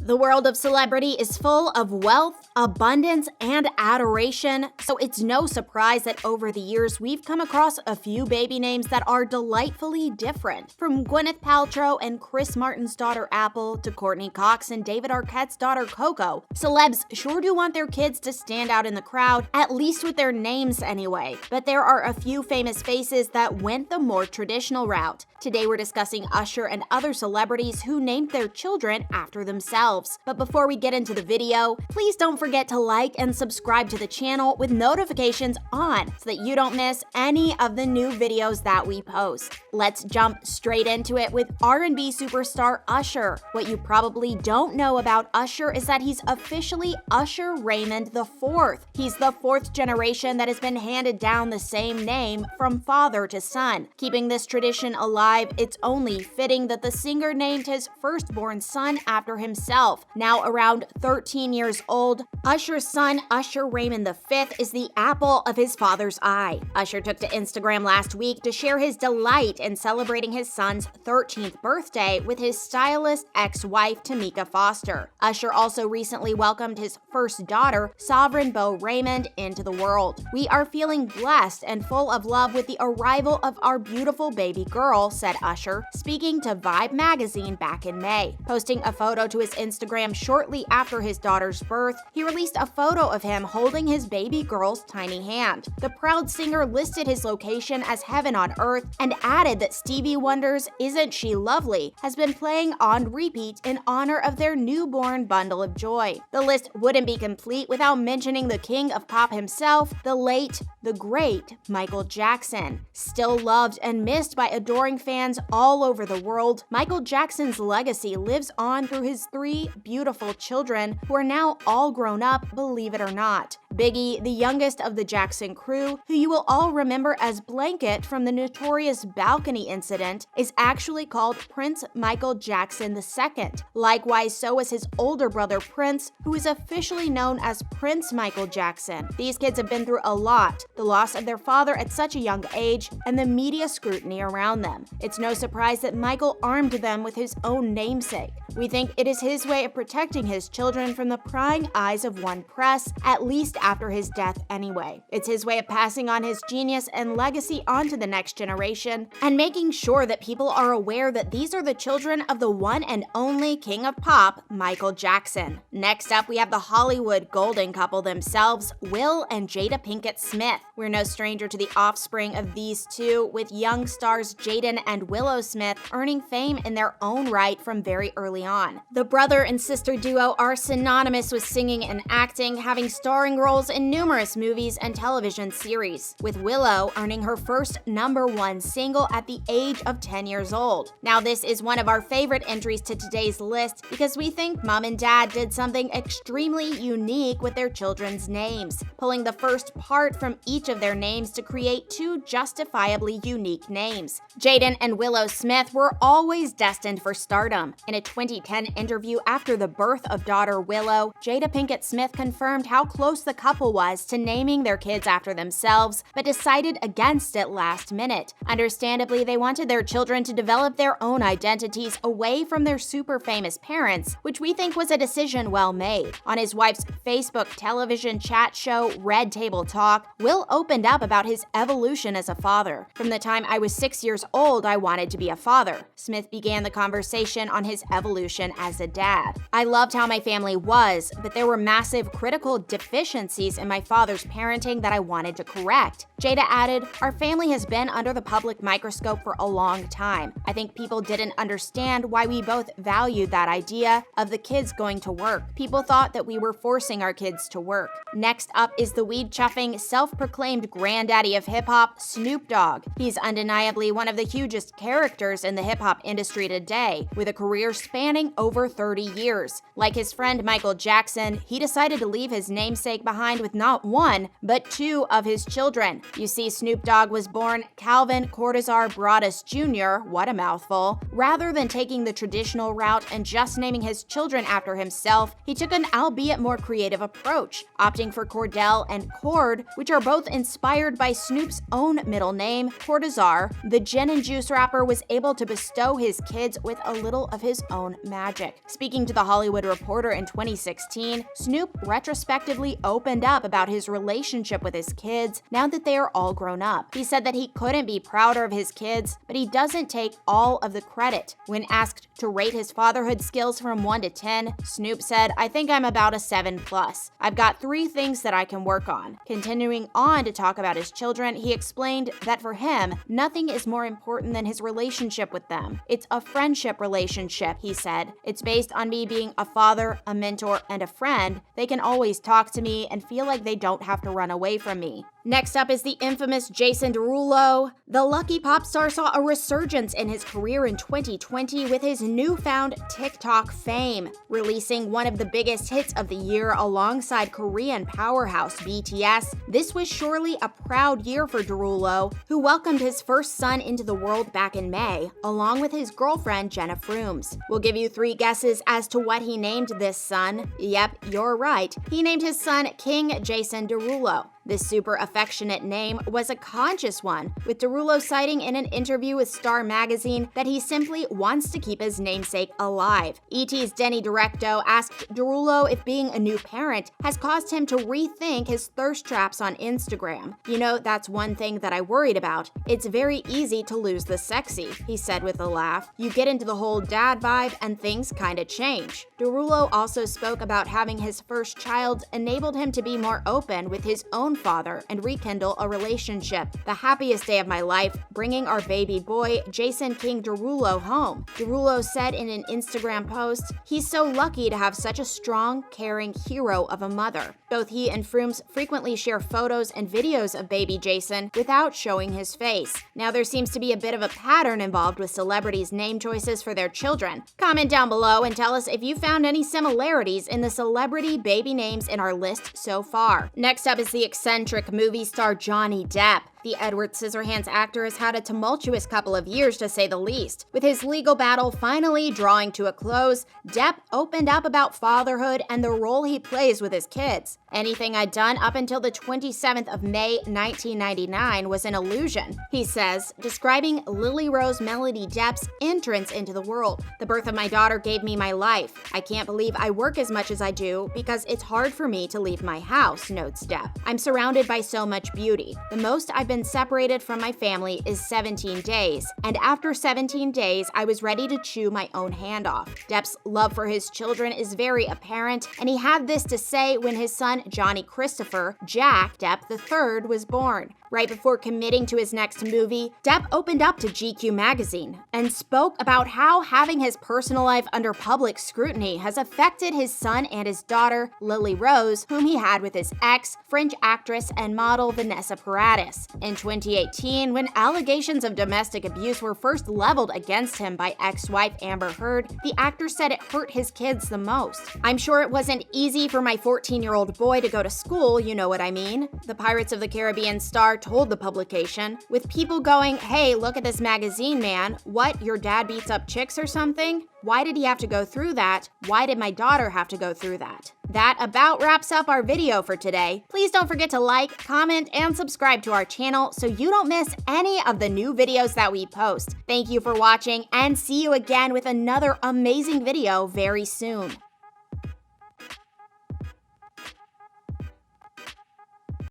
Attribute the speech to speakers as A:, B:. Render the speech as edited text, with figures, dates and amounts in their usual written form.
A: The world of celebrity is full of wealth, abundance, and adoration, so it's no surprise that over the years we've come across a few baby names that are delightfully different. From Gwyneth Paltrow and Chris Martin's daughter Apple to Courtney Cox and David Arquette's daughter Coco, celebs sure do want their kids to stand out in the crowd, at least with their names anyway. But there are a few famous faces that went the more traditional route. Today we're discussing Usher and other celebrities who named their children after themselves. But before we get into the video, please don't forget to like and subscribe to the channel with notifications on so that you don't miss any of the new videos that we post. Let's jump straight into it with R&B superstar Usher. What you probably don't know about Usher is that he's officially Usher Raymond IV. He's the fourth generation that has been handed down the same name from father to son. Keeping this tradition alive, it's only fitting that the singer named his firstborn son after himself. Now around 13 years old, Usher's son, Usher Raymond V, is the apple of his father's eye. Usher took to Instagram last week to share his delight in celebrating his son's 13th birthday with his stylist ex-wife, Tamika Foster. Usher also recently welcomed his first daughter, Sovereign Beau Raymond, into the world. "We are feeling blessed and full of love with the arrival of our beautiful baby girl," said Usher, speaking to Vibe magazine back in May. Posting a photo to his Instagram shortly after his daughter's birth, he released a photo of him holding his baby girl's tiny hand. The proud singer listed his location as heaven on earth and added that Stevie Wonder's "Isn't She Lovely" has been playing on repeat in honor of their newborn bundle of joy. The list wouldn't be complete without mentioning the king of pop himself, the late, the great Michael Jackson. Still loved and missed by adoring fans all over the world, Michael Jackson's legacy lives on through his three beautiful children who are now all grown up, believe it or not. Biggie, the youngest of the Jackson crew, who you will all remember as Blanket from the notorious balcony incident, is actually called Prince Michael Jackson II. Likewise, so is his older brother Prince, who is officially known as Prince Michael Jackson. These kids have been through a lot, the loss of their father at such a young age, and the media scrutiny around them. It's no surprise that Michael armed them with his own namesake. We think it is his way of protecting his children from the prying eyes of one press, at least after his death anyway. It's his way of passing on his genius and legacy onto the next generation, and making sure that people are aware that these are the children of the one and only king of pop, Michael Jackson. Next up, we have the Hollywood golden couple themselves, Will and Jada Pinkett Smith. We're no stranger to the offspring of these two, with young stars Jaden and Willow Smith earning fame in their own right from very early on. The brother and sister duo are synonymous with singing and acting, having starring roles in numerous movies and television series, with Willow earning her first #1 single at the age of 10 years old. Now, this is one of our favorite entries to today's list because we think mom and dad did something extremely unique with their children's names, pulling the first part from each of their names to create two justifiably unique names. Jaden and Willow Smith were always destined for stardom. In a 2010 interview after the birth of daughter Willow, Jada Pinkett Smith confirmed how close the couple was to naming their kids after themselves, but decided against it last minute. Understandably, they wanted their children to develop their own identities away from their super famous parents, which we think was a decision well made. On his wife's Facebook television chat show, Red Table Talk, Will opened up about his evolution as a father. "From the time I was 6 years old, I wanted to be a father." Smith began the conversation on his evolution as a dad. "I loved how my family was, but there were massive critical deficiencies in my father's parenting that I wanted to correct." Jada added, "Our family has been under the public microscope for a long time. I think people didn't understand why we both valued that idea of the kids going to work. People thought that we were forcing our kids to work." Next up is the weed-chuffing, self-proclaimed granddaddy of hip-hop, Snoop Dogg. He's undeniably one of the hugest characters in the hip-hop industry today, with a career spanning over 30 years. Like his friend Michael Jackson, he decided to leave his namesake behind with not one, but two of his children. You see, Snoop Dogg was born Calvin Cortazar Broadus Jr., what a mouthful. Rather than taking the traditional route and just naming his children after himself, he took an albeit more creative approach, opting for Cordell and Cord, which are both inspired by Snoop's own middle name, Cortazar. The gin and juice rapper was able to bestow his kids with a little of his own magic. Speaking Speaking to The Hollywood Reporter in 2016, Snoop retrospectively opened up about his relationship with his kids now that they are all grown up. He said that he couldn't be prouder of his kids, but he doesn't take all of the credit. When asked to rate his fatherhood skills from 1 to 10, Snoop said, "I think I'm about a 7+. I've got 3 things that I can work on." Continuing on to talk about his children, he explained that for him, nothing is more important than his relationship with them. "It's a friendship relationship," he said. "It's based on me being a father, a mentor, and a friend. They can always talk to me and feel like they don't have to run away from me." Next up is the infamous Jason Derulo. The lucky pop star saw a resurgence in his career in 2020 with his newfound TikTok fame, releasing one of the biggest hits of the year alongside Korean powerhouse BTS. This was surely a proud year for Derulo, who welcomed his first son into the world back in May, along with his girlfriend Jenna Frooms. We'll give you 3 guesses as to what he named this son. Yep, you're right. He named his son King Jason Derulo. This super affectionate name was a conscious one, with Derulo citing in an interview with Star magazine that he simply wants to keep his namesake alive. ET's Denny Directo asked Derulo if being a new parent has caused him to rethink his thirst traps on Instagram. "You know, that's one thing that I worried about. It's very easy to lose the sexy," he said with a laugh. "You get into the whole dad vibe and things kinda change." Derulo also spoke about having his first child enabled him to be more open with his own father and rekindle a relationship. "The happiest day of my life, bringing our baby boy, Jason King Derulo, home." Derulo said in an Instagram post, "He's so lucky to have such a strong, caring hero of a mother." Both he and Frooms frequently share photos and videos of baby Jason without showing his face. Now there seems to be a bit of a pattern involved with celebrities' name choices for their children. Comment down below and tell us if you found any similarities in the celebrity baby names in our list so far. Next up is the eccentric movie star Johnny Depp. The Edward Scissorhands actor has had a tumultuous couple of years, to say the least. With his legal battle finally drawing to a close, Depp opened up about fatherhood and the role he plays with his kids. "Anything I'd done up until the 27th of May 1999 was an illusion," he says, describing Lily Rose Melody Depp's entrance into the world. "The birth of my daughter gave me my life. I can't believe I work as much as I do because it's hard for me to leave my house," notes Depp. "I'm surrounded by so much beauty. The most I've been separated from my family is 17 days, and after 17 days, I was ready to chew my own hand off." Depp's love for his children is very apparent, and he had this to say when his son Johnny Christopher, Jack Depp III, was born. Right before committing to his next movie, Depp opened up to GQ magazine and spoke about how having his personal life under public scrutiny has affected his son and his daughter, Lily Rose, whom he had with his ex, French actress and model Vanessa Paradis. In 2018, when allegations of domestic abuse were first leveled against him by ex-wife Amber Heard, the actor said it hurt his kids the most. "I'm sure it wasn't easy for my 14-year-old boy to go to school, you know what I mean?" The Pirates of the Caribbean star told the publication, with people going, "Hey, look at this magazine, man. What, your dad beats up chicks or something? Why did he have to go through that? Why did my daughter have to go through that?" That about wraps up our video for today. Please don't forget to like, comment, and subscribe to our channel so you don't miss any of the new videos that we post. Thank you for watching, and see you again with another amazing video very soon.